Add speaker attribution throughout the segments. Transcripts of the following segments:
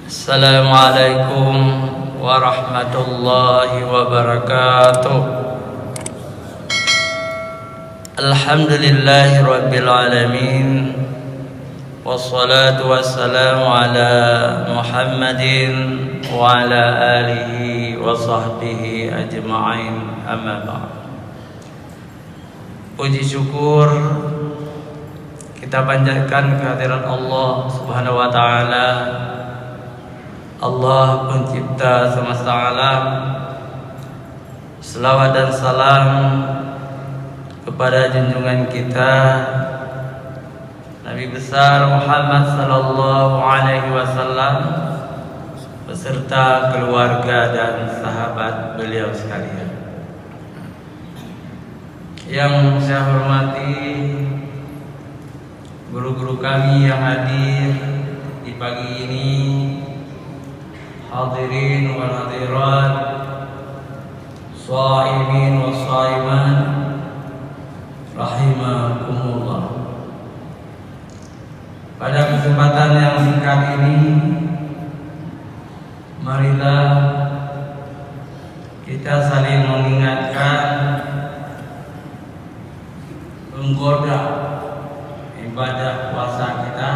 Speaker 1: Assalamualaikum warahmatullahi wabarakatuh. Alhamdulillahi rabbil alamin. Wassalatu wassalamu ala Muhammadin wa ala alihi wa sahbihi ajma'in, amma ba'd. Puji syukur kita panjatkan kehadirat Allah Subhanahu wa taala, Allah pencipta semesta alam. Selawat dan salam kepada junjungan kita Nabi besar Muhammad sallallahu alaihi wasallam beserta keluarga dan sahabat beliau sekalian. Yang saya hormati guru-guru kami yang hadir di pagi ini, hadirin wal hadirat, shaimin wa shaiman, rahimakumullah. Pada kesempatan yang singkat ini, marilah kita saling mengingatkan, menggoda ibadah puasa kita,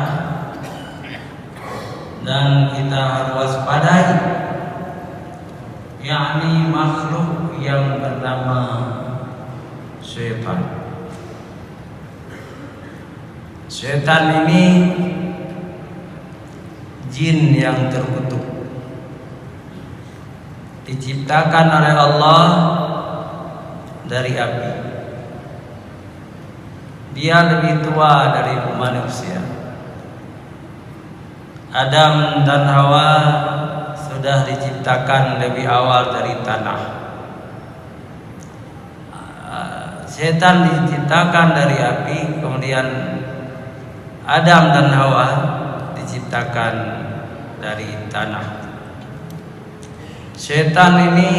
Speaker 1: dan kita harus waspadai, yakni makhluk yang bernama syaitan. Syaitan ini jin yang terkutuk, diciptakan oleh Allah dari api. Dia lebih tua dari manusia. Adam dan Hawa sudah diciptakan lebih awal dari tanah. Setan diciptakan dari api, kemudian Adam dan Hawa diciptakan dari tanah. Setan ini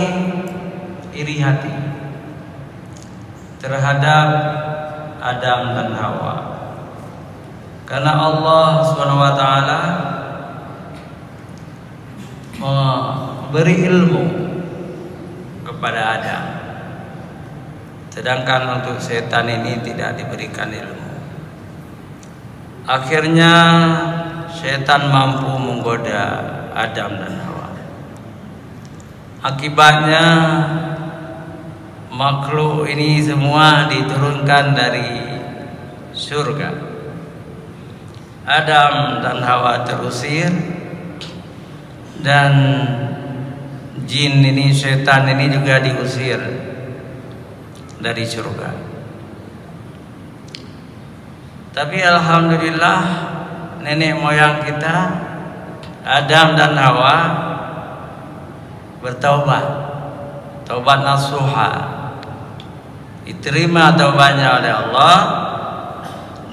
Speaker 1: iri hati terhadap Adam dan Hawa, karena Allah Subhanahu wa taala memberi ilmu kepada Adam, sedangkan untuk setan ini tidak diberikan ilmu. Akhirnya setan mampu menggoda Adam dan Hawa. Akibatnya makhluk ini semua diturunkan dari surga. Adam dan Hawa terusir, dan jin ini, setan ini juga diusir dari surga. Tapi alhamdulillah nenek moyang kita Adam dan Hawa bertaubat, taubat nasuha, diterima taubatnya oleh Allah,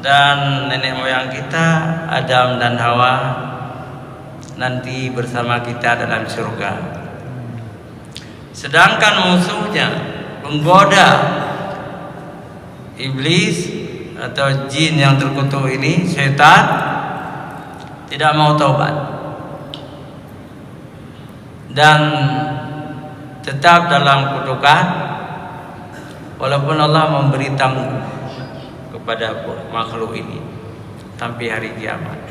Speaker 1: dan nenek moyang kita Adam dan Hawa nanti bersama kita dalam surga. Sedangkan musuhnya, penggoda iblis atau jin yang terkutuk ini, setan, tidak mau taubat dan tetap dalam kutukan, walaupun Allah memberi tangguh kepada makhluk ini sampai hari kiamat.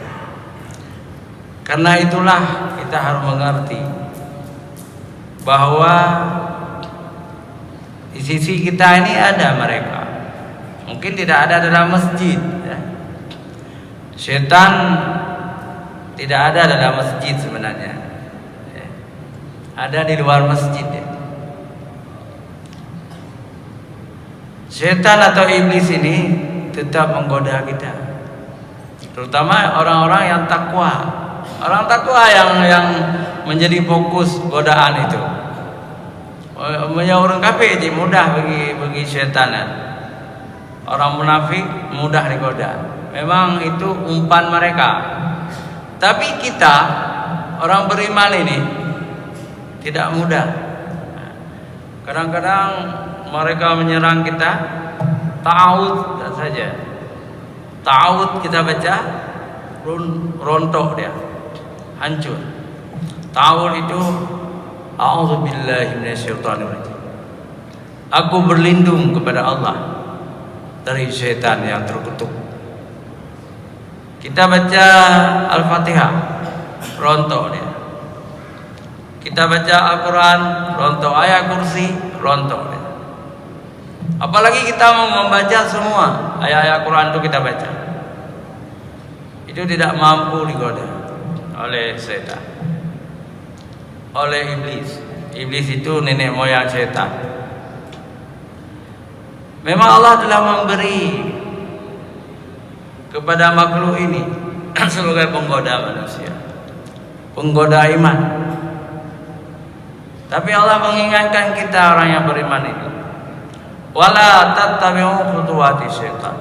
Speaker 1: Karena itulah kita harus mengerti bahwa di sisi kita ini ada mereka, mungkin tidak ada dalam masjid ya. Setan tidak ada dalam masjid sebenarnya ya. Ada di luar masjid ya. Setan atau iblis ini tetap menggoda kita, terutama orang-orang yang takwa. Orang takwa yang menjadi fokus godaan itu. Orang kafir mudah bagi setan. Orang munafik mudah digoda. Memang itu umpan mereka. Tapi kita orang beriman ini tidak mudah. Kadang-kadang mereka menyerang kita, ta'awud saja. Ta'awud kita baca, rontok dia, hancur. Ta'awudz itu a'udzubillahi minasyaitonirrajim. Aku berlindung kepada Allah dari setan yang terkutuk. Kita baca Al-Fatihah, rontok dia. Kita baca Al-Quran, rontok. Ayat kursi, rontok dia. Apalagi kita mau membaca semua ayat-ayat Quran itu kita baca, itu tidak mampu digoda oleh setan, oleh iblis. Iblis itu nenek moyang setan. Memang Allah telah memberi kepada makhluk ini sebagai penggoda manusia, penggoda iman. Tapi Allah mengingatkan kita orang yang beriman itu, wala tattabi'u khutuwati syaitan.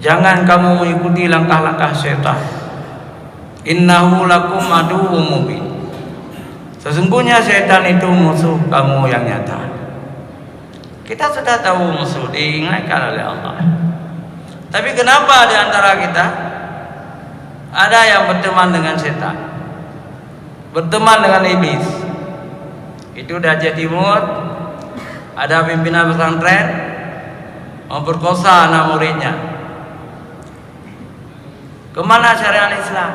Speaker 1: Jangan kamu mengikuti langkah-langkah syaitan. Innahu lakum aduwwum mubin. Sesungguhnya syaitan itu musuh kamu yang nyata. Kita sudah tahu musuh, diingatkan oleh Allah. Tapi kenapa di antara kita ada yang berteman dengan syaitan, berteman dengan iblis? Itu di Aceh Timur ada pimpinan pesantren memperkosa anak muridnya. Kemana syariat Islam?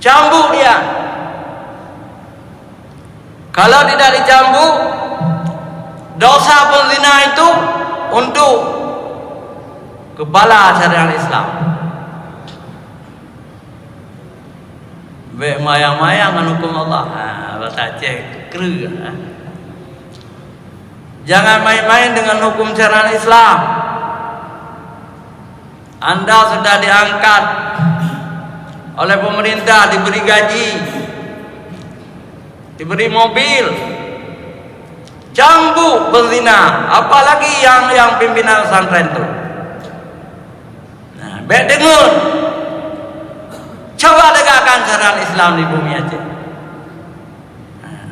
Speaker 1: Cambuk dia. Kalau tidak dicambuk, dosa penzina itu untuk kepala syariat Islam. Bek mayang-mayang dengan hukum Allah. Bahasa Aceh kru. Jangan main-main dengan hukum syariat Islam. Anda sudah diangkat oleh pemerintah, diberi gaji, diberi mobil, cambuk penzina, apalagi yang pimpinan pesantren itu. Nah, baik dengar, coba tegakkan syariat Islam di bumi Aceh. Nah,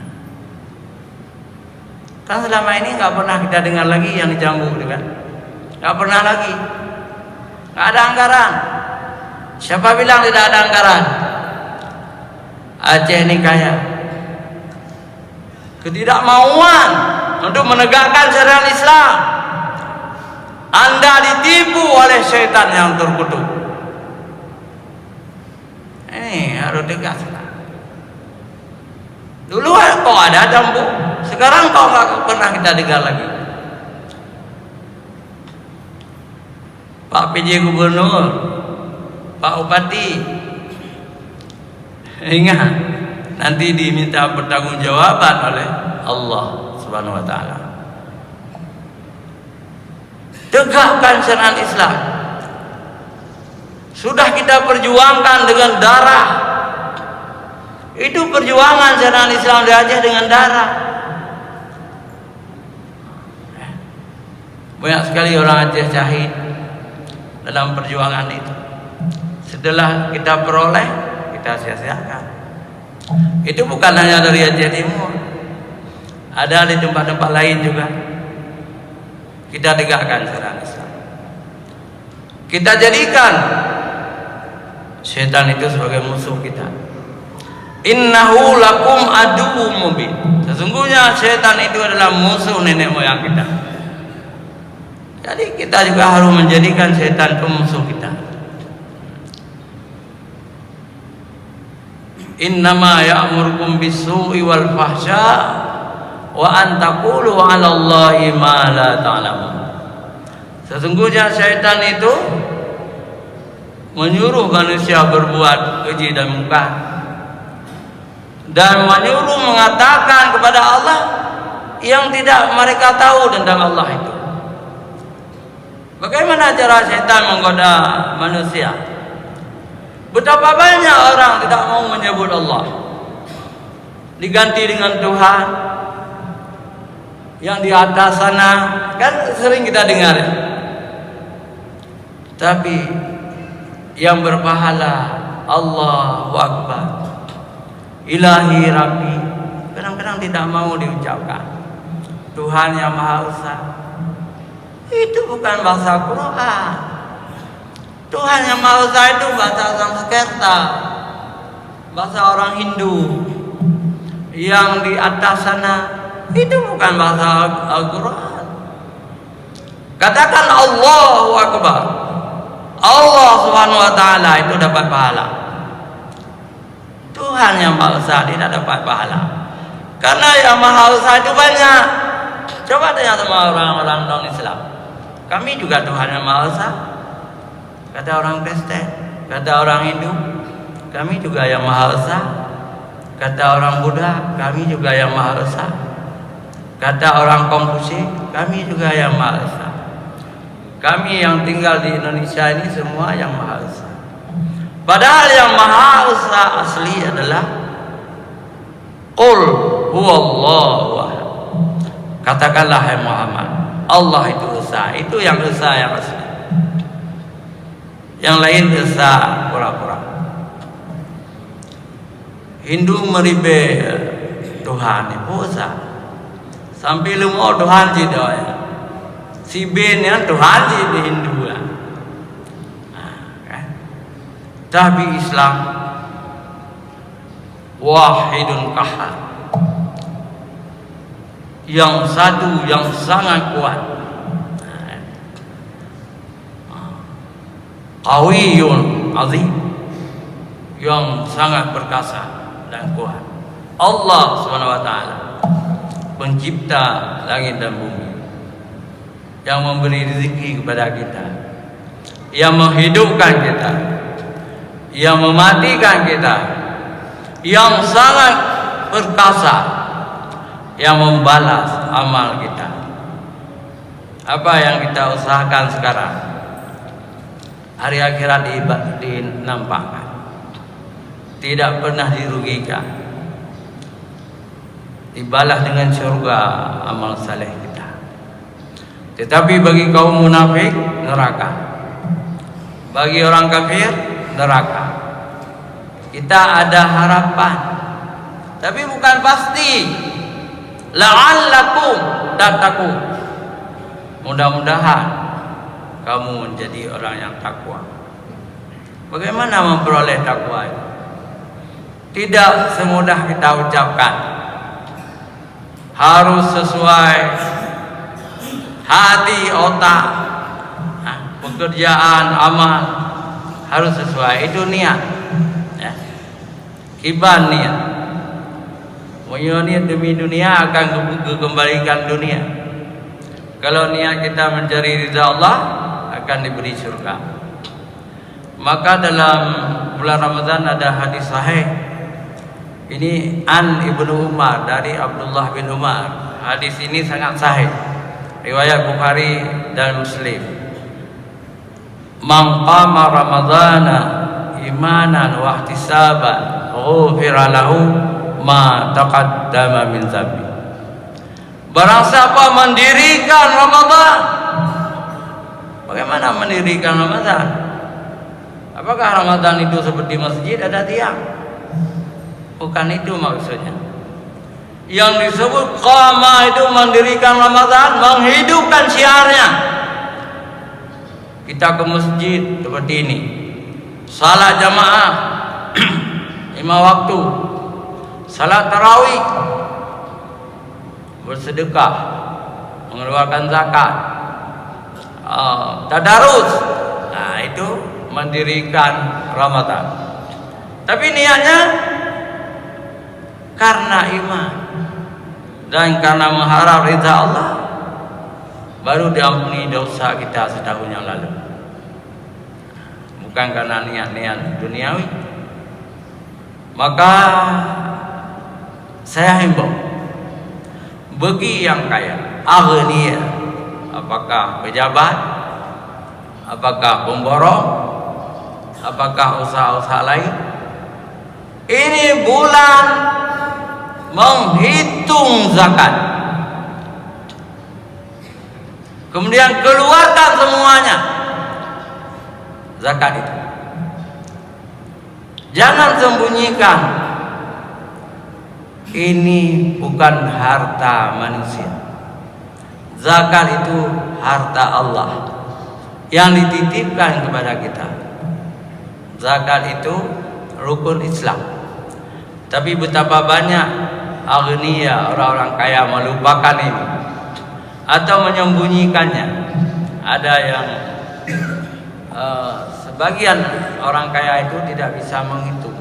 Speaker 1: kan selama ini nggak pernah kita dengar lagi yang dicambuk, kan? Nggak pernah lagi. Nggak ada anggaran. Siapa bilang tidak ada anggaran? Aceh ini kaya. Ketidakmauan untuk menegakkan syariat Islam. Anda ditipu oleh syaitan yang terkutuk. Ini harus tegas. Dulu kok ada cambuk, sekarang kok nggak pernah kita dengar lagi. Pak PJ Gubernur, Pak Bupati, ingat nanti diminta pertanggungjawaban oleh Allah Subhanahu wa taala. Tegakkan syariat Islam. Sudah kita perjuangkan dengan darah. Itu perjuangan syariat Islam di Aceh dengan darah. Banyak sekali orang Aceh syahid dalam perjuangan itu. Setelah kita peroleh, kita sia-siakan. Itu bukan hanya dari Aceh Timur, ada di tempat-tempat lain juga. Kita tegakkan syariat Islam. Kita jadikan setan itu sebagai musuh kita. Innahu lakum aduwwum mubin. Sesungguhnya setan itu adalah musuh nenek moyang kita. Jadi kita juga harus menjadikan setan itu musuh kita. Innama ya'murukum bis-su'i wal fahsya wa an taqulu 'ala Allahi ma la ta'lamun. Sesungguhnya syaitan itu menyuruh manusia berbuat keji dan mungkar, dan menyuruh mengatakan kepada Allah yang tidak mereka tahu tentang Allah itu. Bagaimana cara syaitan menggoda manusia? Betapa banyak orang tidak mau menyebut Allah, diganti dengan Tuhan yang di atas sana, kan sering kita dengar. Tapi yang berpahala Allahu Akbar, Ilahi Rabbi, kadang-kadang tidak mau diucapkan. Tuhan yang Maha Esa, itu bukan bahasa Quran. Tuhan yang Maha Esa itu bahasa Sanskerta. bahasa orang Hindu. Yang di atas sana itu bukan bahasa Al-Quran. Katakan Allahu Akbar. Allah Subhanahu wa taala itu dapat pahala. Tuhan yang Maha Esa tidak dapat pahala. Karena yang Maha Esa itu banyak. Coba tanya sama orang-orang non-Islam. Kami juga Tuhan yang Maha Esa. Kata orang Kristen, kata orang Hindu, kami juga yang Maha Esa. Kata orang Buddha, kami juga yang Maha Esa. Kata orang Konghucu, kami juga yang Maha Esa. Kami yang tinggal di Indonesia ini semua yang Maha Esa. Padahal yang Maha Esa asli adalah Qul huwallahu ahad. Katakanlah hai Muhammad, Allah itu Esa. Itu yang Esa yang asli. Yang lain Esa pura-pura. Hindu meribe Tuhan itu Esa. Sampai lumau Tuhan ji doa. Si ben yang Tuhan ji di Hindu lah. Tapi Islam wahidun qahhar, yang satu yang sangat kuat, qawiyyun azim, yang sangat perkasa dan kuat. Allah Subhanahu wa taala, pencipta langit dan bumi, yang memberi rezeki kepada kita, yang menghidupkan kita, yang mematikan kita, yang sangat perkasa, yang membalas amal kita. Apa yang kita usahakan sekarang, hari akhirat dinampakkan, tidak pernah dirugikan, dibalas dengan surga amal saleh kita. Tetapi bagi kaum munafik, neraka. Bagi orang kafir, neraka. Kita ada harapan, tapi bukan pasti. La'allakum tattaqun. Mudah-mudahan kamu menjadi orang yang takwa. Bagaimana memperoleh takwa? Tidak semudah kita ucapkan. Harus sesuai hati, otak, pekerjaan, amal, harus sesuai. Itu niat, ya. Kiban niat. Punya niat demi dunia akan dikembalikan dunia. Kalau niat kita mencari ridha Allah, akan diberi surga. Maka dalam bulan Ramadan ada hadis sahih. Ini an Ibnu Umar, dari Abdullah bin Umar. Hadis ini sangat sahih, riwayat Bukhari dan Muslim. Man qama Ramadhana imanan wa ihtisaban ghufira lahu ma taqaddama min dzambi. Barang siapa mendirikan Ramadan. Bagaimana mendirikan Ramadan? Apakah Ramadan itu seperti masjid ada tiang? Bukan itu maksudnya. Yang disebut qama itu mendirikan Ramadan, menghidupkan syiarnya. Kita ke masjid seperti ini, salat jamaah 5 waktu, salat tarawih, bersedekah, mengeluarkan zakat, tadarus. Nah, itu mendirikan Ramadan. Tapi niatnya karena iman dan karena mengharap ridha Allah, baru diampuni dosa kita setahun yang lalu. Bukan karena niat-niat duniawi. Maka saya himbau bagi yang kaya, aghnia, apakah pejabat, apakah pemborong, apakah usaha-usaha lain, ini bulan menghitung zakat, kemudian keluarkan semuanya zakat itu. Jangan sembunyikan. Ini bukan harta manusia. Zakat itu harta Allah yang dititipkan kepada kita. Zakat itu rukun Islam. Tapi betapa banyak agniya, orang-orang kaya melupakan ini atau menyembunyikannya. Ada yang sebagian orang kaya itu tidak bisa menghitung.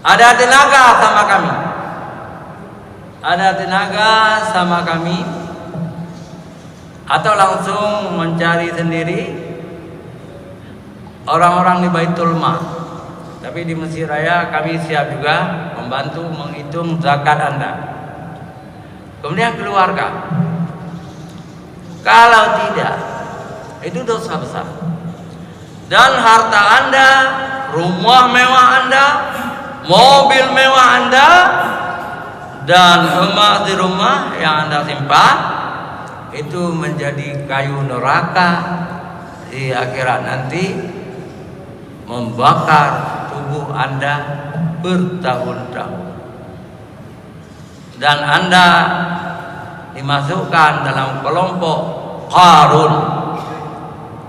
Speaker 1: Ada tenaga sama kami. Ada tenaga sama kami. Atau langsung mencari sendiri orang-orang di Baitul Mal. Tapi di Mesir Raya kami siap juga membantu menghitung zakat Anda. Kemudian keluarga. Kalau tidak, itu dosa besar. Dan harta Anda, rumah mewah Anda, mobil mewah Anda, dan emas di rumah yang Anda simpan, itu menjadi kayu neraka di akhirat nanti, membakar tubuh Anda bertahun-tahun. Dan Anda dimasukkan dalam kelompok Qarun,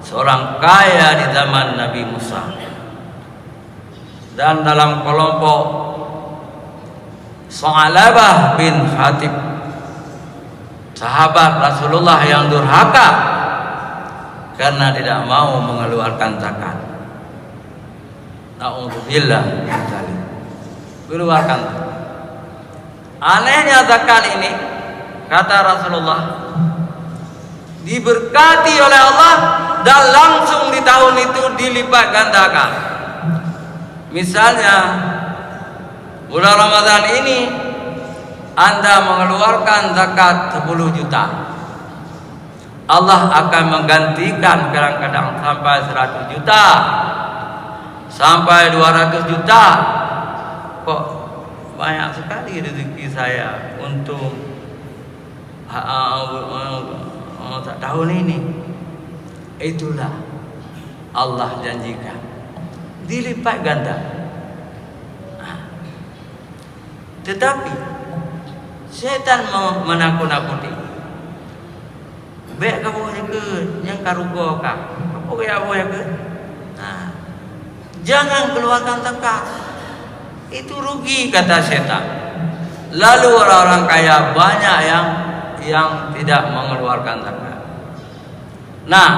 Speaker 1: seorang kaya di zaman Nabi Musa, dan dalam kelompok Sa'labah bin Hatib, sahabat Rasulullah yang durhaka karena tidak mau mengeluarkan zakat. Na'udzubillah min dzalik. Keluarkan. Anehnya zakat ini, kata Rasulullah, diberkati oleh Allah dan langsung di tahun itu dilipat gandakan. Misalnya bulan Ramadan ini Anda mengeluarkan zakat 10 juta, Allah akan menggantikan kadang-kadang sampai 100 juta, sampai 200 juta. Kok banyak sekali rezeki saya untuk tahun ini. Itulah Allah janjikan dilipat ganda. Tetapi setan menakut-nakuti. Baik kamu ke yang karugo kah? Apa kaya boleh ke? Jangan keluarkan zakat. Itu rugi, kata setan. Lalu orang-orang kaya banyak yang tidak mengeluarkan zakat. Nah,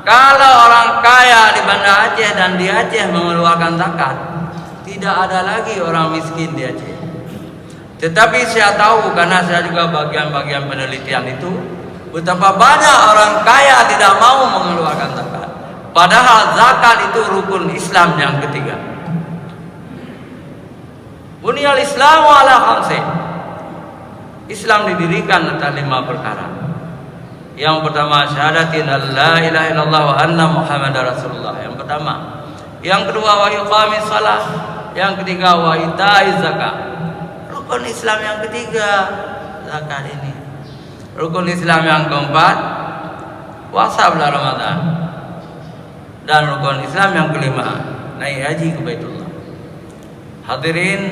Speaker 1: kalau orang kaya di Banda Aceh dan di Aceh mengeluarkan zakat, tidak ada lagi orang miskin di Aceh. Tetapi saya tahu, karena saya juga bagian-bagian penelitian itu, betapa banyak orang kaya tidak mau mengeluarkan zakat. Padahal zakat itu rukun Islam yang ketiga. Bunyal Islamu ala khamsin. Islam didirikan atas 5 perkara. Yang pertama, syahadatin la ilaha illallah wa anna muhammadar rasulullah. Yang pertama. Yang kedua, wa iqamis shalah. Yang ketiga, wa itaiz zakat. Rukun Islam yang ketiga, zakat ini. Rukun Islam yang keempat, puasa bulan Ramadan. Dan rukun Islam yang kelima, naik haji ke Baitullah. Hadirin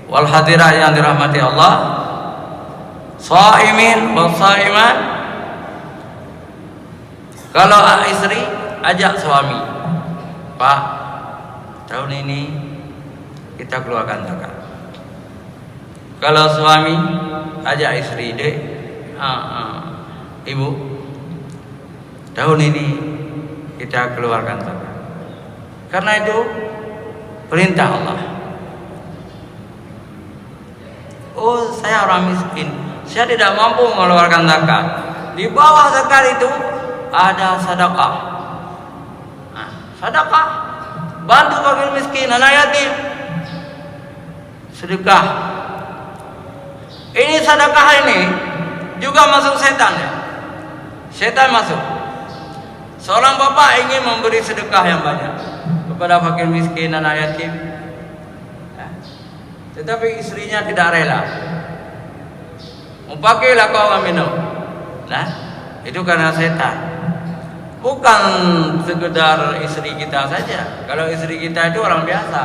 Speaker 1: wal hadirat yang dirahmati Allah, shaimin wal shaimat. Kalau istri ajak suami, Pak, tahun ini kita keluarkan zakat. Kalau suami ajak istri, Dek, Ibu, tahun ini kita keluarkan zakat. Karena itu perintah Allah. Oh, saya orang miskin, saya tidak mampu mengeluarkan zakat. Di bawah zakat itu ada sedekah. Sedekah, bantu fakir miskin, anak yatim, sedekah. Ini sedekah ini juga masuk setan, ya. Setan masuk. Seorang bapak ingin memberi sedekah yang banyak kepada fakir miskin, anak yatim, tetapi istrinya tidak rela. Pakailah kau minum. Nah, itu karena setan. Bukan sekedar istri kita saja. Kalau istri kita itu orang biasa.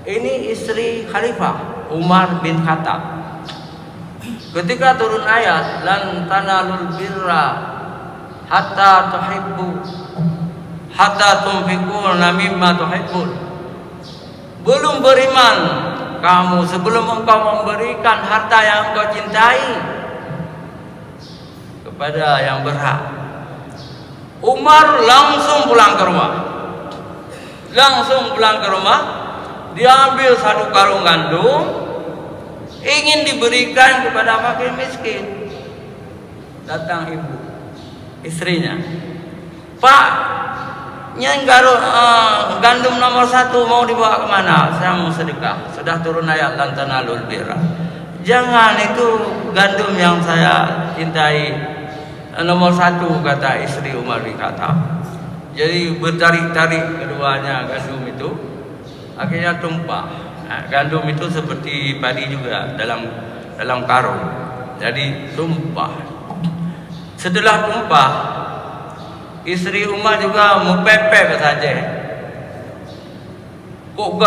Speaker 1: Ini istri Khalifah Umar bin Khattab. Ketika turun ayat lan tanalul birra hatta tunfiquna mimma tuhibbun, belum beriman kamu sebelum engkau memberikan harta yang engkau cintai kepada yang berhak. Umar langsung pulang ke rumah. Dia ambil satu karung gandum, ingin diberikan kepada fakir miskin. Datang ibu, istrinya, Pak, gandum nomor 1 mau dibawa kemana? Saya mau sedekah. Sudah turun ayat lan tanalul birra. Jangan, itu gandum yang saya cintai, nomor 1, kata istri Umar berkata. Jadi bertarik-tarik keduanya gandum itu, akhirnya tumpah. Nah, gandum itu seperti padi juga dalam karung. Jadi tumpah. Setelah tumpah, istri Umar juga mepepek saja. Kok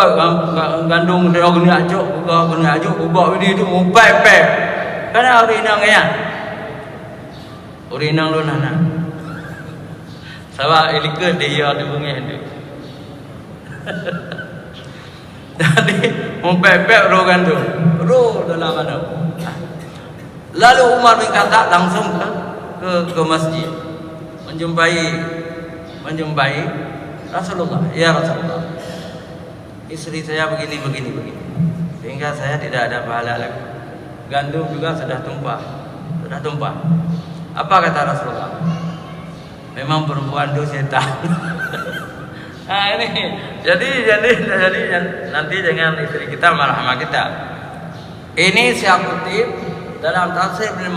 Speaker 1: gandum dia gini aja, ubah ini itu mepepek. Karena urinang lu nana. Sawa ilikun dia di bunga itu. Jadi mempepek roh gandum, roh dalam mana. Lalu Umar berkata langsung ke masjid menjumpai Rasulullah. Ya Rasulullah, istri saya begini, sehingga saya tidak ada pahala lagi. Gandum juga sudah tumpah. Apa kata Rasulullah? Memang perempuan itu setan. Nah ini, jadi nanti jangan istri kita marah sama kita. Ini saya kutip dalam Tafsir bin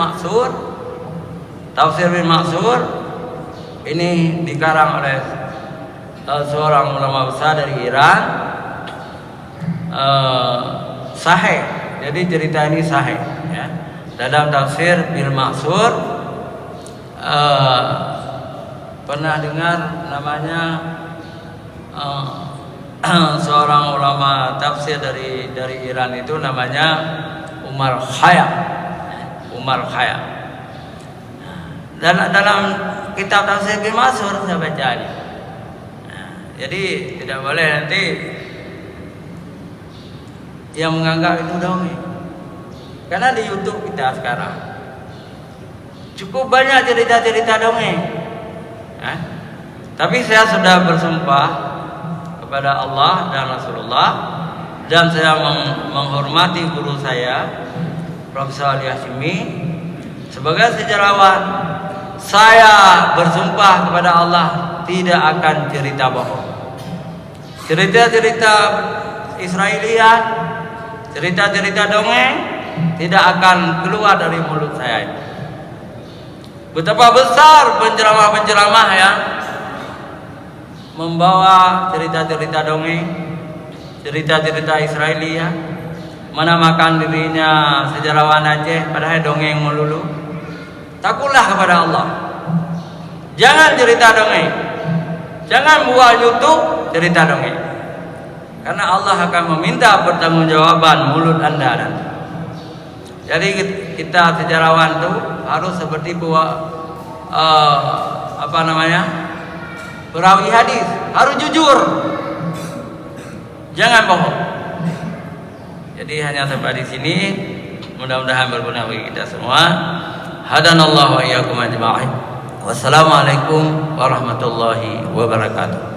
Speaker 1: Maksur. Ini dikarang oleh seorang ulama besar dari Iran. Sahih. Jadi cerita ini sahih. Ya. Dalam Tafsir bin Maksur. Pernah dengar namanya seorang ulama tafsir dari Iran itu namanya Umar Khayyam. Dan dalam kitab Tafsir bin Maksur saya baca ini. Jadi tidak boleh nanti yang menganggap itu dongeng. Karena di YouTube kita sekarang cukup banyak cerita-cerita dongeng. Tapi saya sudah bersumpah kepada Allah dan Rasulullah, dan saya menghormati guru saya Profesor Ali Hashimi sebagai sejarawan. Saya bersumpah kepada Allah tidak akan cerita bohong. Cerita-cerita Israeliat, cerita-cerita dongeng tidak akan keluar dari mulut saya. Betapa besar penceramah-penceramah yang membawa cerita-cerita dongeng, cerita-cerita Israelia, menamakan dirinya sejarawan Aceh, padahal dongeng melulu. Takutlah kepada Allah. Jangan cerita dongeng. Jangan buat YouTube cerita dongeng. Karena Allah akan meminta pertanggungjawaban mulut Anda nanti. Jadi kita sejarawan itu harus seperti perawi hadis, harus jujur, jangan bohong. Jadi hanya sampai di sini, mudah-mudahan berguna bagi kita semua. Hadanallahu wa iyyakum ajma'in. Wassalamualaikum warahmatullahi wabarakatuh.